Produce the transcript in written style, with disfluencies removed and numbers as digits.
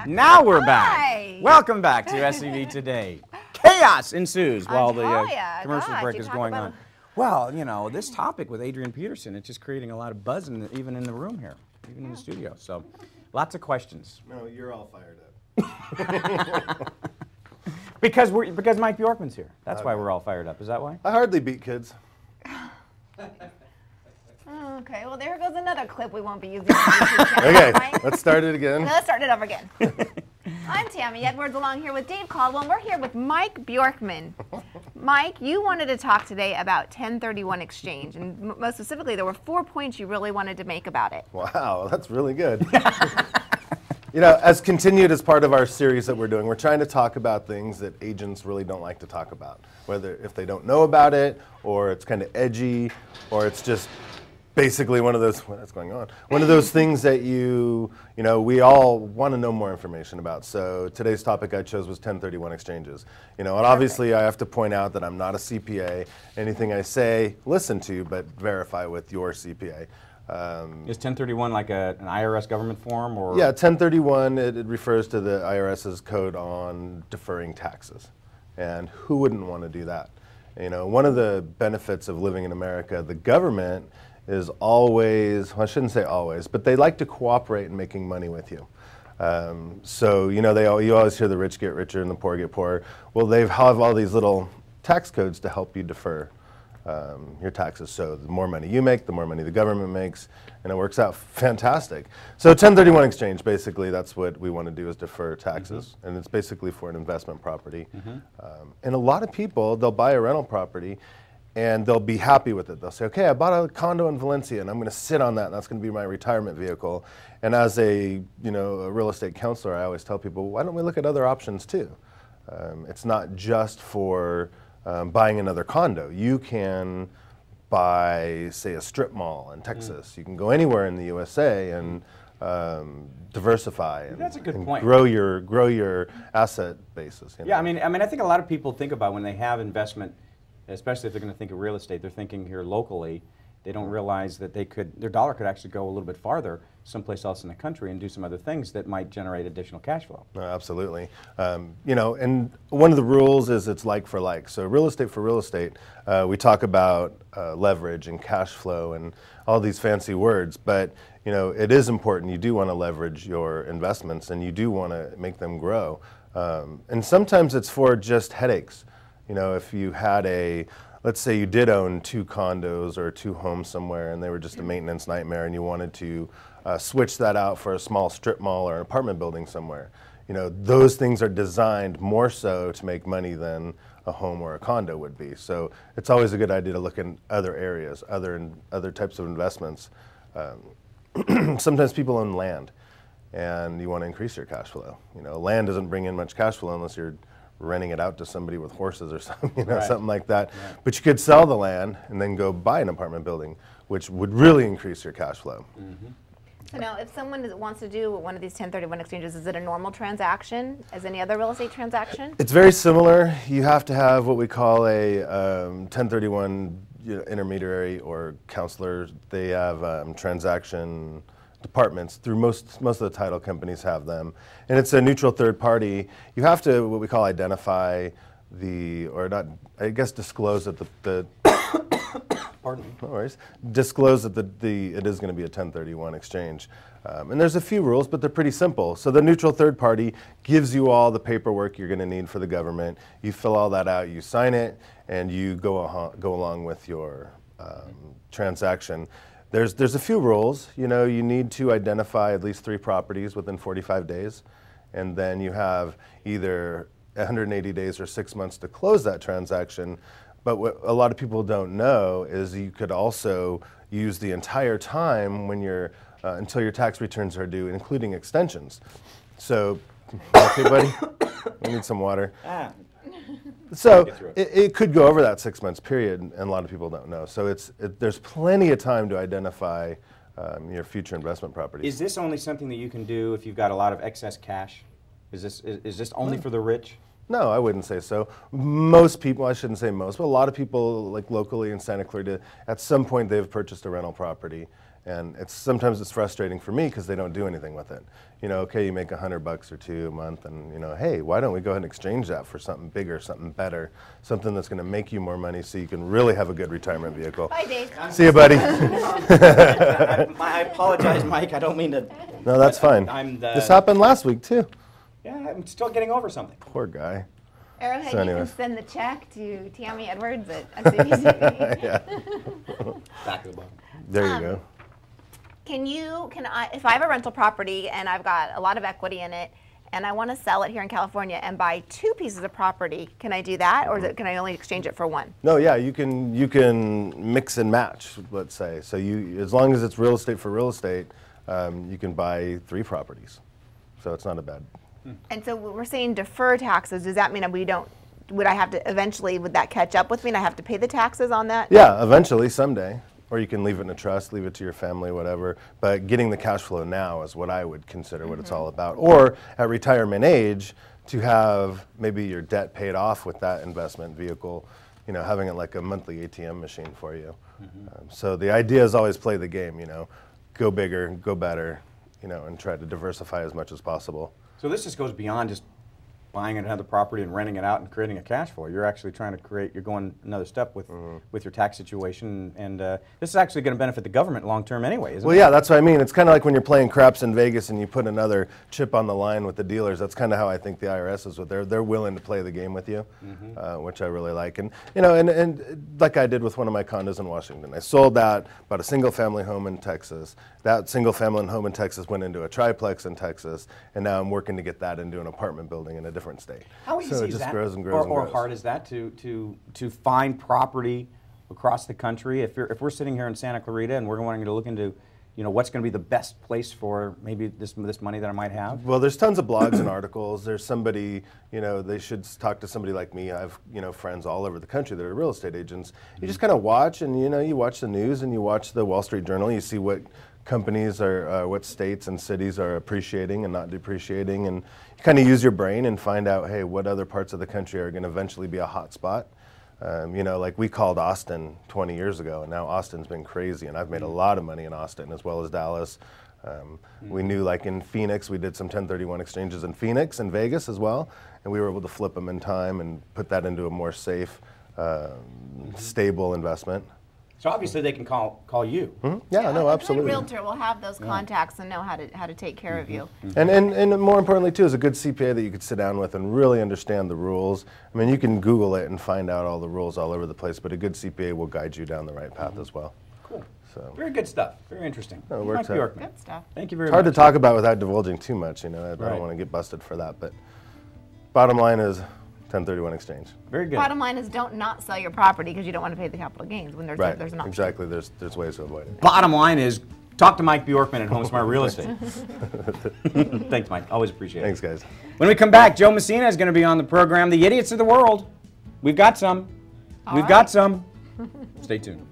Now we're Hi. back. Welcome back to SCV Today. Chaos ensues while the commercial break is going on. Well, you know, this topic with Adrian Peterson, it's just creating a lot of buzz even in the room here, even in the studio. So, lots of questions. No, you're all fired up. because Mike Bjorkman's here. That's why we're all fired up. Is that why? I hardly beat kids. Okay, well there goes another clip we won't be using on YouTube channel. Okay, Right? let's start it again. Let's start it over again. I'm Tammy Edwards, along here with Dave Caldwell, and we're here with Mike Bjorkman. Mike, you wanted to talk today about 1031 exchange, and most specifically, there were 4 points you really wanted to make about it. Wow, that's really good. You know, as continued as part of our series that we're doing, we're trying to talk about things that agents really don't like to talk about. Whether if they don't know about it, or it's kind of edgy, or it's just basically one of those, what's going on? One of those things that you know, we all want to know more information about. So today's topic I chose was 1031 exchanges. You know, and obviously I have to point out that I'm not a CPA. Anything I say, listen to, but verify with your CPA. Is 1031 like an IRS government form, or? Yeah, 1031, it refers to the IRS's code on deferring taxes. And who wouldn't want to do that? You know, one of the benefits of living in America, the government is always, well, I shouldn't say always, but they like to cooperate in making money with you. So, you know, you always hear the rich get richer and the poor get poorer. Well, they have all these little tax codes to help you defer your taxes. So the more money you make, the more money the government makes, and it works out fantastic. So 1031 exchange, basically, that's what we want to do, is defer taxes, and it's basically for an investment property. And a lot of people, they'll buy a rental property, and they'll be happy with it. They'll say, okay, I bought a condo in Valencia, and I'm going to sit on that, and that's going to be my retirement vehicle. And as a real estate counselor, I always tell people, why don't we look at other options too? It's not just for buying another condo. You can buy, say, a strip mall in Texas. You can go anywhere in the USA and diversify and, That's a good point. grow your asset basis. You know? Yeah, I mean, I think a lot of people think about when they have investment, especially if they're going to think of real estate, they're thinking here locally. They don't realize that their dollar could actually go a little bit farther someplace else in the country and do some other things that might generate additional cash flow. Absolutely. You know, and one of the rules is it's like for like. So real estate for real estate, we talk about leverage and cash flow and all these fancy words, but you know, it is important. You do want to leverage your investments, and you do want to make them grow. And sometimes it's for just headaches. You know, if you had let's say you did own 2 condos or 2 homes somewhere, and they were just a maintenance nightmare, and you wanted to switch that out for a small strip mall or an apartment building somewhere. You know, those things are designed more so to make money than a home or a condo would be. So it's always a good idea to look in other areas, other types of investments. Sometimes people own land, and you want to increase your cash flow. You know, land doesn't bring in much cash flow unless you're renting it out to somebody with horses or something, you know, something like that. Right. But you could sell the land and then go buy an apartment building, which would really increase your cash flow. So now, if someone wants to do one of these 1031 exchanges, is it a normal transaction as any other real estate transaction? It's very similar. You have to have what we call a 1031 intermediary or counselor. They have transaction departments through most of the title companies have them, and it's a neutral third party. You have to what we call identify disclose that the pardon me, no worries, disclose that it is going to be a 1031 exchange. And there's a few rules, but they're pretty simple. So the neutral third party gives you all the paperwork you're going to need for the government. You fill all that out, you sign it, and you go along with your transaction. There's a few rules. You know, you need to identify at least 3 properties within 45 days, and then you have either 180 days or 6 months to close that transaction. But what a lot of people don't know is you could also use the entire time when until your tax returns are due, including extensions. So, okay, buddy, we need some water. So it could go over that 6 months period, and a lot of people don't know. So there's plenty of time to identify your future investment properties. Is this only something that you can do if you've got a lot of excess cash? Is this only for the rich? No, I wouldn't say so. Most people, I shouldn't say most, but a lot of people, like locally in Santa Clarita, at some point they've purchased a rental property. And sometimes it's frustrating for me because they don't do anything with it. You know, okay, you make $100 or $2 a month, and you know, hey, why don't we go ahead and exchange that for something bigger, something better, something that's going to make you more money, so you can really have a good retirement vehicle. Bye, Dave. See you, buddy. I apologize, Mike. I don't mean to. No, that's fine. This happened last week too. Yeah, I'm still getting over something. Poor guy. Arrowhead, So you can anyways. send the check to Tammy Edwards at SCBC. Yeah. Back to the bottom. There you go. If I have a rental property and I've got a lot of equity in it and I want to sell it here in California and buy 2 pieces of property, can I do that, or can I only exchange it for 1? No, yeah, you can mix and match, let's say. So as long as it's real estate for real estate, you can buy 3 properties. So it's not a bad. And so we're saying defer taxes. Does that mean would I have to eventually, would that catch up with me and I have to pay the taxes on that? Yeah, eventually, someday. Or you can leave it in a trust, leave it to your family, whatever. But getting the cash flow now is what I would consider what it's all about. Or at retirement age, to have maybe your debt paid off with that investment vehicle, you know, having it like a monthly ATM machine for you. So the idea is always play the game, you know, go bigger, go better, you know, and try to diversify as much as possible. So this just goes beyond just buying another property and renting it out and creating a cash flow. You're actually trying to you're going another step with your tax situation, and this is actually going to benefit the government long term anyway, isn't it? Well, yeah, that's what I mean. It's kind of like when you're playing craps in Vegas and you put another chip on the line with the dealers. That's kind of how I think the IRS is with they're willing to play the game with you, which I really like. And you know, and like I did with one of my condos in Washington, I sold that, bought a single family home in Texas. That single family home in Texas went into a triplex in Texas, and now I'm working to get that into an apartment building in a different state. How easy so it is just that, grows and grows or hard is that to find property across the country? If we're sitting here in Santa Clarita and we're wanting to look into, you know, what's going to be the best place for maybe this money that I might have? Well, there's tons of blogs and articles. There's somebody, you know, they should talk to somebody like me. I have, you know, friends all over the country that are real estate agents. You just kind of watch, and you know, you watch the news and you watch the Wall Street Journal. You see what companies are, what states and cities are appreciating and not depreciating, and you kind of use your brain and find out, hey, what other parts of the country are going to eventually be a hot spot. You know, like we called Austin 20 years ago, and now Austin's been crazy, and I've made a lot of money in Austin as well as Dallas. We knew, like in Phoenix, we did some 1031 exchanges in Phoenix and Vegas as well, and we were able to flip them in time and put that into a more safe, stable investment. So obviously they can call you. Yeah, no, absolutely. A good realtor will have those contacts and know how to take care of you. And more importantly too, is a good CPA that you could sit down with and really understand the rules. I mean, you can Google it and find out all the rules all over the place, but a good CPA will guide you down the right path as well. Cool. So Very good stuff. Very interesting. No, it works Mike out. Bjorkman. Good stuff. Thank you very it's much. hard to talk about without divulging too much, you know. I Right. don't want to get busted for that, but bottom line is 1031 exchange. Very good. Bottom line is don't not sell your property because you don't want to pay the capital gains when there's Right, an option. exactly. There's ways to avoid it. Bottom line is talk to Mike Bjorkman at Home Smart Real Estate. Thanks, Mike. Always appreciate it. Thanks, guys. When we come back, Joe Messina is going to be on the program. The idiots of the world. We've got some. We've got some. Stay tuned.